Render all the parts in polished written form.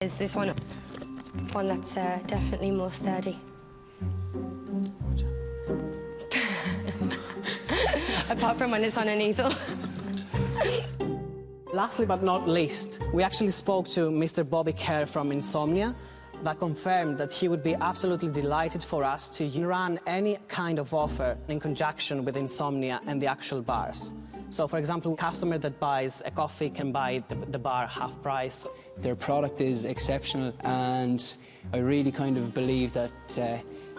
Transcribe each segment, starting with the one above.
Is this one that's definitely more sturdy? Apart from when it's on an easel. Lastly but not least, we actually spoke to Mr. Bobby Kerr from Insomnia that confirmed that he would be absolutely delighted for us to run any kind of offer in conjunction with Insomnia and the actual bars. So, for example, a customer that buys a coffee can buy the bar half price. Their product is exceptional, and I really kind of believe that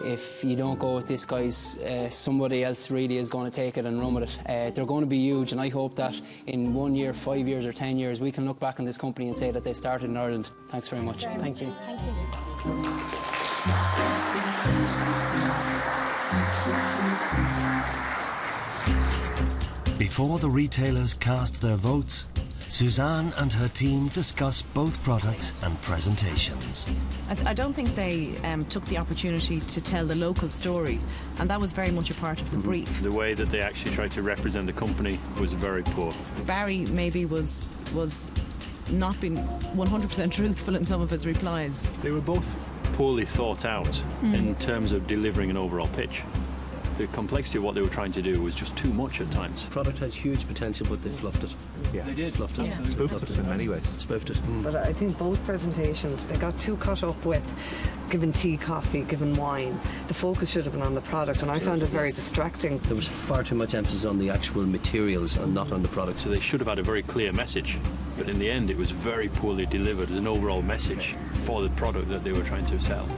if you don't go with this guys, somebody else really is going to take it and run with it. They're going to be huge, and I hope that in 1 year, 5 years or 10 years, we can look back on this company and say that they started in Ireland. Thanks very much. Thank you. Thank you. Before the retailers cast their votes, Suzanne and her team discuss both products and presentations. I don't think they took the opportunity to tell the local story, and that was very much a part of the brief. The way that they actually tried to represent the company was very poor. Barry maybe was not being 100% truthful in some of his replies. They were both poorly thought out in terms of delivering an overall pitch. The complexity of what they were trying to do was just too much at times. The product had huge potential, but they fluffed it. Yeah, they did. Fluffed it. Yeah. Spoofed it in many ways. Spoofed it. But I think both presentations, they got too caught up with giving tea, coffee, giving wine. The focus should have been on the product, and I found it very distracting. There was far too much emphasis on the actual materials and not on the product. So they should have had a very clear message, but in the end it was very poorly delivered as an overall message for the product that they were trying to sell.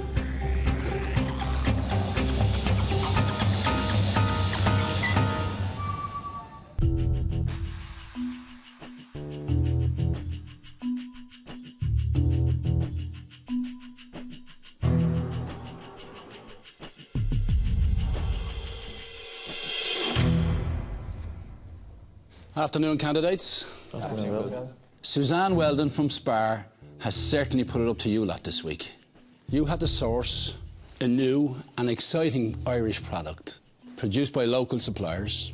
Afternoon, candidates. Afternoon. Suzanne Weldon from Spar has certainly put it up to you lot this week. You had to source a new and exciting Irish product produced by local suppliers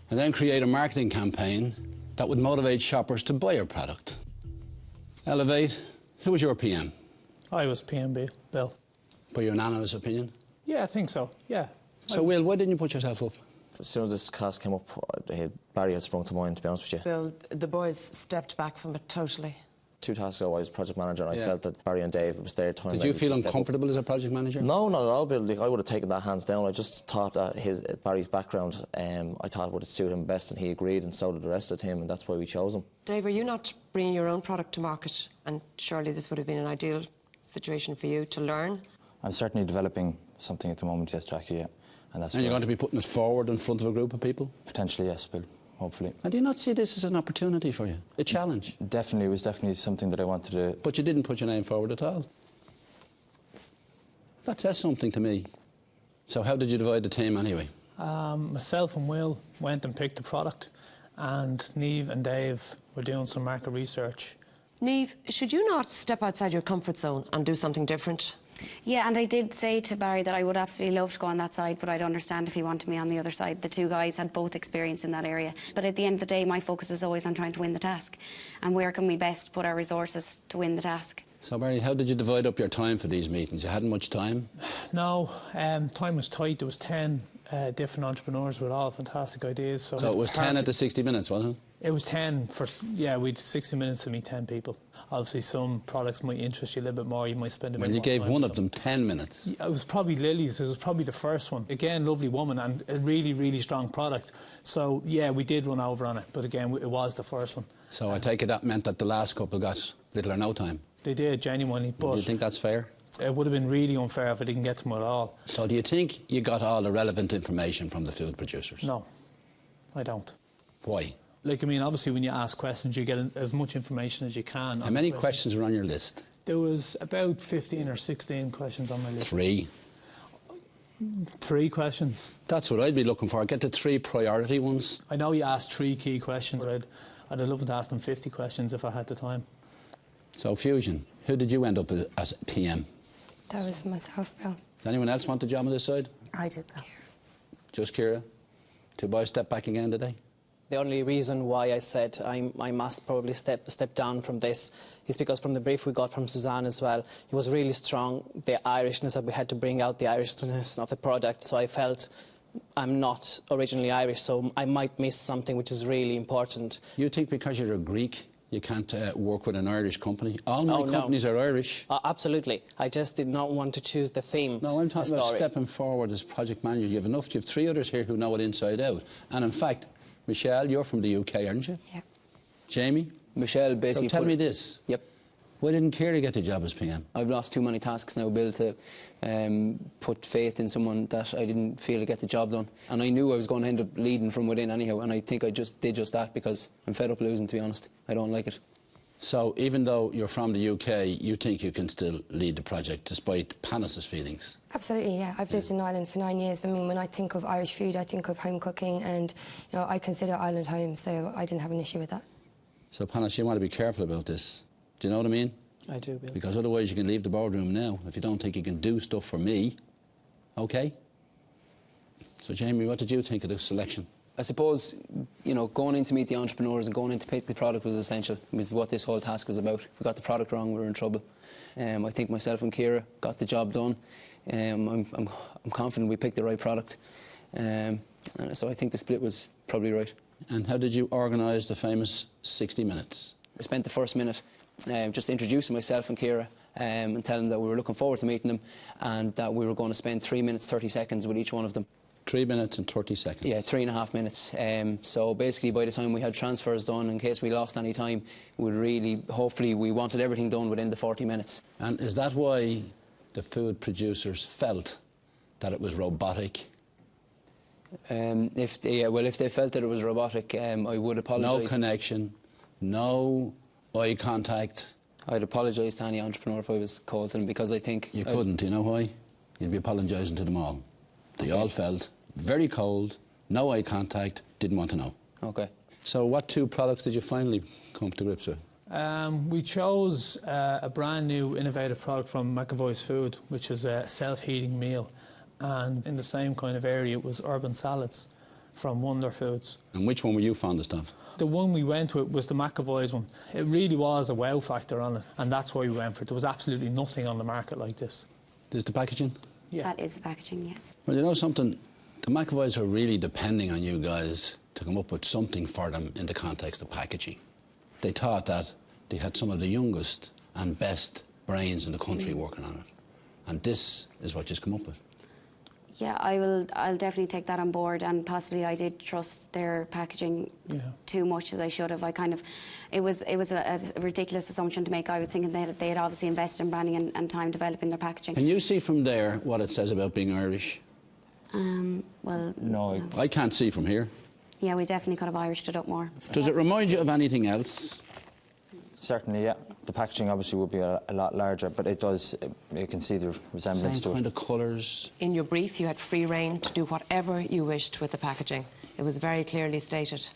and then create a marketing campaign that would motivate shoppers to buy your product. Elevate, who was your PM? I was PMB, Bill. By your unanimous opinion? Yeah, I think so, yeah. So, Will, why didn't you put yourself up? As soon as this cast came up, Barry had sprung to mind, to be honest with you. Bill, the boys stepped back from it totally. 2 tasks ago, I was project manager, and I felt that Barry and Dave, it was their time. Did you feel uncomfortable as a project manager? No, not at all, Bill. Like, I would have taken that hands down. I just thought that Barry's background, I thought it would suit him best, and he agreed, and so did the rest of the team, and that's why we chose him. Dave, are you not bringing your own product to market? And surely this would have been an ideal situation for you to learn? I'm certainly developing something at the moment, yes, Jackie, yeah. And you're going to be putting it forward in front of a group of people? Potentially, yes, Bill, hopefully. And do you not see this as an opportunity for you? A challenge? Definitely, it was definitely something that I wanted to... But you didn't put your name forward at all? That says something to me. So how did you divide the team anyway? Myself and Will went and picked the product, and Niamh and Dave were doing some market research. Niamh, should you not step outside your comfort zone and do something different? Yeah, and I did say to Barry that I would absolutely love to go on that side, but I'd understand if he wanted me on the other side. The two guys had both experience in that area. But at the end of the day, my focus is always on trying to win the task. And where can we best put our resources to win the task? So, Barry, how did you divide up your time for these meetings? You hadn't much time? No, time was tight. There was 10 different entrepreneurs with all fantastic ideas. So it was 10 at the 60 minutes, wasn't it? It was 10 for, yeah, we had 60 minutes to meet 10 people. Obviously, some products might interest you a little bit more, you might spend a bit more time. Well, you gave one of them 10 minutes. It was probably Lily's, it was probably the first one. Again, lovely woman and a really, really strong product. So, yeah, we did run over on it, but again, it was the first one. So I take it that meant that the last couple got little or no time? They did, genuinely, but... Do you think that's fair? It would have been really unfair if I didn't get to them at all. So do you think you got all the relevant information from the food producers? No, I don't. Why? Like, I mean, obviously when you ask questions, you get as much information as you can. How many questions were on your list? There was about 15 or 16 questions on my list. 3? 3 questions. That's what I'd be looking for. Get the 3 priority ones. I know you asked 3 key questions, but I'd love to ask them 50 questions if I had the time. So, Fusion, who did you end up as PM? That was myself, Bill. Does anyone else want the job on this side? I did, Bill. Just Ciara? 2 boys step back again today? The only reason why I said I must probably step down from this is because from the brief we got from Suzanne as well, it was really strong, the Irishness, that we had to bring out the Irishness of the product. So I felt I'm not originally Irish, so I might miss something which is really important. You think because you're a Greek, you can't work with an Irish company? All my companies are Irish. Absolutely. I just did not want to choose the theme. No, I'm talking about stepping forward as project manager. You have 3 others here who know it inside out. And in fact, Michelle, you're from the UK, aren't you? Yeah. Jamie? Michelle basically... So tell me this. Yep. Why didn't Kerry get the job as PM? I've lost too many tasks now, Bill, to put faith in someone that I didn't feel to get the job done. And I knew I was going to end up leading from within anyhow, and I think I just did just that because I'm fed up losing, to be honest. I don't like it. So even though you're from the UK, you think you can still lead the project despite Panis's feelings? Absolutely, yeah. I've lived in Ireland for 9 years. I mean, when I think of Irish food, I think of home cooking, and I consider Ireland home, so I didn't have an issue with that. So Panis, you want to be careful about this. Do you know what I mean? I do, Bill. Because otherwise you can leave the boardroom now if you don't think you can do stuff for me. OK? So Jamie, what did you think of this selection? I suppose, going in to meet the entrepreneurs and going in to pick the product was essential. It was what this whole task was about. If we got the product wrong, we were in trouble. I think myself and Ciara got the job done. I'm confident we picked the right product. And so I think the split was probably right. And how did you organise the famous 60 minutes? I spent the first minute just introducing myself and Ciara and telling them that we were looking forward to meeting them and that we were going to spend 3 minutes 30 seconds with each one of them. 3 minutes and 30 seconds? Yeah, 3.5 minutes. So basically by the time we had transfers done, in case we lost any time, hopefully we wanted everything done within the 40 minutes. And is that why the food producers felt that it was robotic? If they felt that it was robotic, I would apologise. No connection, no eye contact. I'd apologise to any entrepreneur if I was called to them, because I think... You couldn't, you know why? You'd be apologising to them all. They all felt very cold, no eye contact, didn't want to know. OK. So what 2 products did you finally come to grips with? We chose a brand new innovative product from McAvoy's Food, which is a self-heating meal. And in the same kind of area, it was urban salads from Wonder Foods. And which one were you fondest of? The one we went with was the McAvoy's one. It really was a wow factor on it, and that's why we went for it. There was absolutely nothing on the market like this. This is the packaging? Yeah. That is the packaging, yes. Well, you know something? The McAvoy's are really depending on you guys to come up with something for them in the context of packaging. They thought that they had some of the youngest and best brains in the country working on it. And this is what you've come up with. Yeah, I'll definitely take that on board, and possibly I did trust their packaging too much as I should have. It was a ridiculous assumption to make. I was thinking they had obviously invested in branding and time developing their packaging. Can you see from there what it says about being Irish? Well, no. I can't see from here. Yeah, we definitely could have Irished it up more. Does it remind you of anything else? Certainly, yeah. The packaging obviously would be a lot larger, but it does, you can see the resemblance to it. Same kind of colours. In your brief, you had free rein to do whatever you wished with the packaging. It was very clearly stated.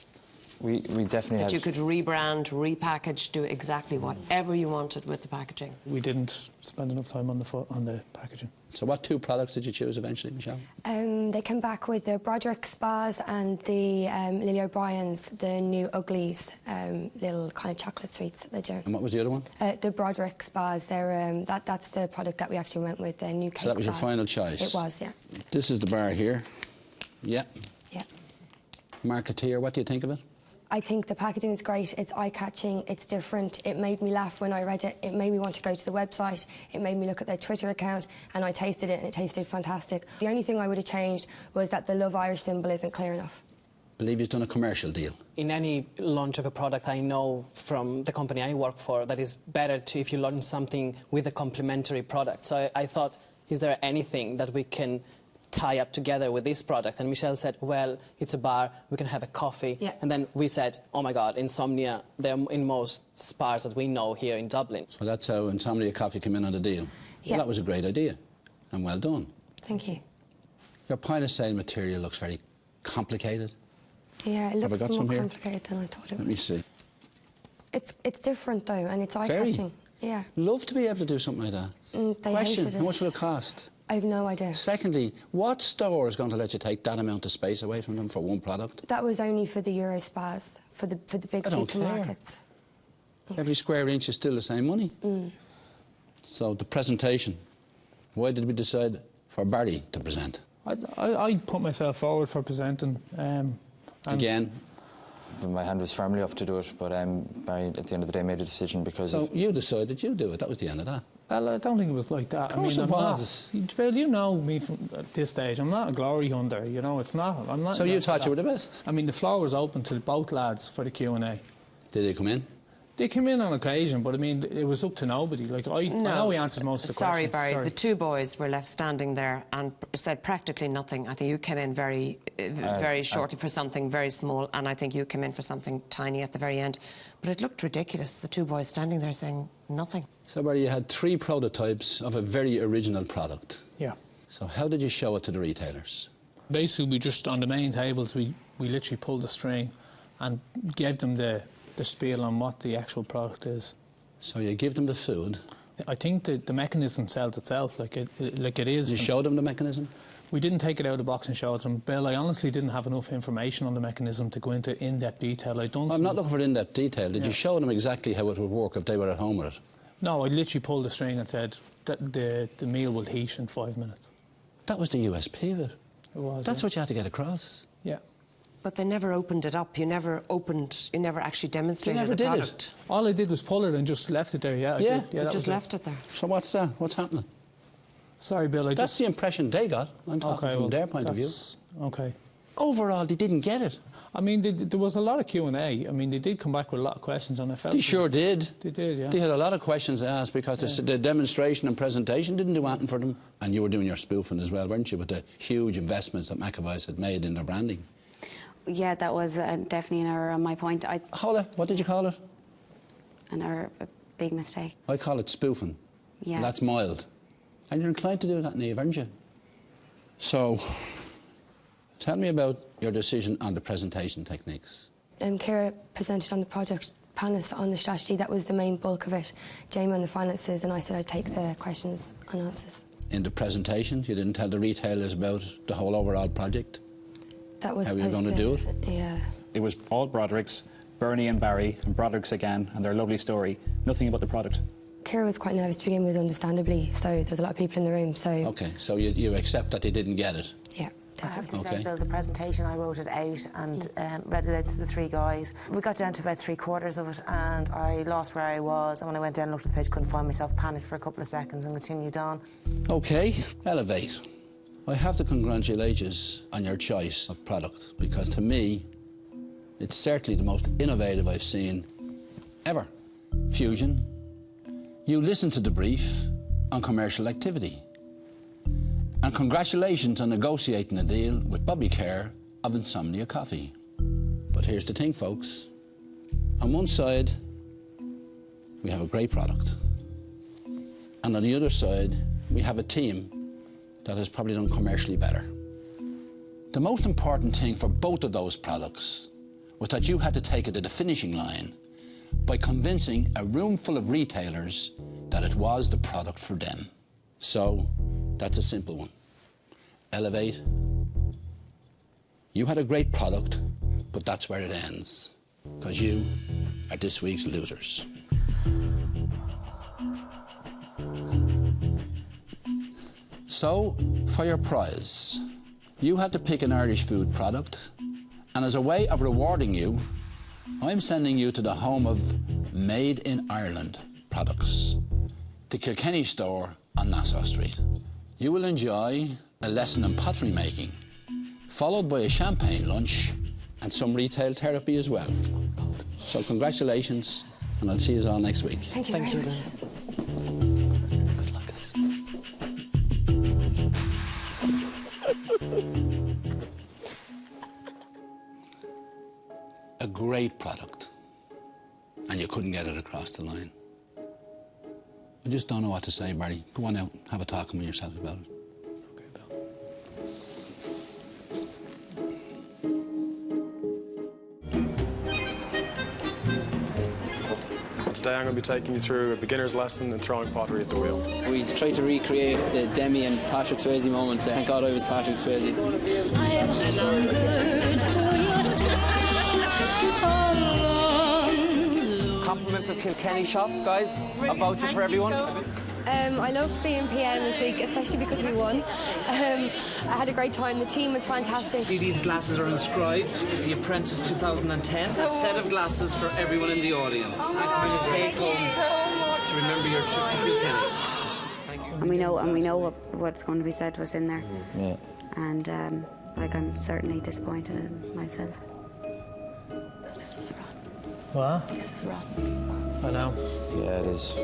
We definitely that you could rebrand, repackage, do exactly whatever you wanted with the packaging. We didn't spend enough time on the packaging. So what 2 products did you choose eventually, Michelle? They came back with the Broderick Spas and the Lily O'Brien's, the new Uglies, little kind of chocolate sweets that they do. And what was the other one? The Broderick Spas. They're, that's the product that we actually went with, the new cake. So that was your bars. final choice? It was, yeah. This is the bar here. Yeah. Yeah. Marketeer, what do you think of it? I think the packaging is great. It's eye-catching. It's different. It made me laugh when I read it. It made me want to go to the website. It made me look at their Twitter account, and I tasted it, and it tasted fantastic. The only thing I would have changed was that the Love Irish symbol isn't clear enough. Believe he's done a commercial deal. In any launch of a product, I know from the company I work for that it's better to if you launch something with a complementary product. So I thought, is there anything that we can tie up together with this product? And Michelle said, well, it's a bar, we can have a coffee. Yeah. And then we said, oh my God, Insomnia, they're in most bars that we know here in Dublin. So that's how Insomnia Coffee came in on the deal. Yeah. Well, that was a great idea, and well done. Thank you. Your point of sale material looks very complicated. Yeah, it looks got more some here? complicated than I thought it would. Let me see. It's different though, and it's eye-catching. Yeah. Love to be able to do something like that. They Question, hated it. how much will it cost? I have no idea. Secondly, what store is going to let you take that amount of space away from them for one product? That was only for the Euro spas, for the big I don't supermarkets. care. Every square inch is still the same money. So the presentation, why did we decide for Barry to present? I put myself forward for presenting. Again? My hand was firmly up to do it, but Barry, at the end of the day, made a decision because So you decided you do it. That was the end of that. Well, I don't think it was like that. Of course I mean, it I'm was. not. Well, you know me from at this stage. I'm not a glory hunter. You know, it's not. I'm not. So you thought you were the best? I mean, the floor was open to both lads for the Q&A. Did they come in? They came in on occasion, but I mean, it was up to nobody. Like I know we answered most of the Sorry, questions. Barry. The two boys were left standing there and said practically nothing. I think you came in very shortly for something very small, and I think you came in for something tiny at the very end. But it looked ridiculous, the two boys standing there saying nothing. So, Barry, you had 3 prototypes of a very original product. Yeah. So how did you show it to the retailers? Basically, we just, on the main tables, we literally pulled the string and gave them the spiel on what the actual product is. So you give them the food? I think the mechanism sells itself, like it is. You showed them the mechanism? We didn't take it out of the box and show it to them. Bill, I honestly didn't have enough information on the mechanism to go into in-depth detail. I'm not looking for in-depth detail. Did you show them exactly how it would work if they were at home with it? No, I literally pulled the string and said that the meal will heat in 5 minutes. That was the USP of it. It was. That's what you had to get across. Yeah. But they never opened it up. You never actually demonstrated the product. All I did was pull it and just left it there, yeah. You just left it there. So what's that? What's happening? Sorry, Bill, That's the impression they got. I'm talking from their point of view. Okay. Overall, they didn't get it. I mean, there was a lot of Q&A. I mean, they did come back with a lot of questions, and I felt... They sure did. They did, yeah. They had a lot of questions asked because the demonstration and presentation didn't do anything for them. And you were doing your spoofing as well, weren't you, with the huge investments that McAvoy's had made in their branding? Yeah, that was definitely an error on my point. Hold it. What did you call it? An error, a big mistake. I call it spoofing. Yeah. And that's mild. And you're inclined to do that, Niamh, aren't you? So, tell me about your decision on the presentation techniques. Kira presented on the project, panellist on the strategy. That was the main bulk of it. Jamie on the finances, and I said I'd take the questions and answers. In the presentation, you didn't tell the retailers about the whole overall project? That was how you were going to do it? Yeah. It was all Broderick's, Bernie and Barry, and Broderick's again, and their lovely story. Nothing about the product. Kira was quite nervous to begin with, understandably, so there was a lot of people in the room, so... OK, so you accept that they didn't get it? Yeah, definitely. I have to say, Bill, the presentation, I wrote it out and read it out to the 3 guys. We got down to about 3/4 of it, and I lost where I was, and when I went down and looked at the page, couldn't find myself, panicked for a couple of seconds and continued on. OK, Elevate. I have to congratulate you on your choice of product, because to me, it's certainly the most innovative I've seen ever. Fusion. You listened to the brief on commercial activity. And congratulations on negotiating a deal with Bobby Kerr of Insomnia Coffee. But here's the thing, folks. On one side, we have a great product. And on the other side, we have a team that has probably done commercially better. The most important thing for both of those products was that you had to take it to the finishing line by convincing a room full of retailers that it was the product for them. So, that's a simple one. Elevate. You had a great product, but that's where it ends, because you are this week's losers. So, for your prize, you had to pick an Irish food product, and as a way of rewarding you, I'm sending you to the home of Made in Ireland products, the Kilkenny store on Nassau Street. You will enjoy a lesson in pottery making, followed by a champagne lunch and some retail therapy as well. So congratulations, and I'll see you all next week. Thank you very much. Good luck, guys. A great product, and you couldn't get it across the line. I just don't know what to say, Barry. Go on out, have a talk with yourself about it. OK, Bill. Today I'm going to be taking you through a beginner's lesson in throwing pottery at the wheel. We tried to recreate the Demi and Patrick Swayze moment. Thank God I was Patrick Swayze. Compliments of Kilkenny shop, guys. A voucher for everyone. I loved being PM this week, especially because we won. I had a great time. The team was fantastic. See, these glasses are inscribed The Apprentice 2010. A set of glasses for everyone in the audience. It's going to take home to remember your trip to Kilkenny. And we know what's going to be said to us in there. Yeah. And like, I'm certainly disappointed in myself. This is rotten. What? This is rotten. I know. Yeah, it is.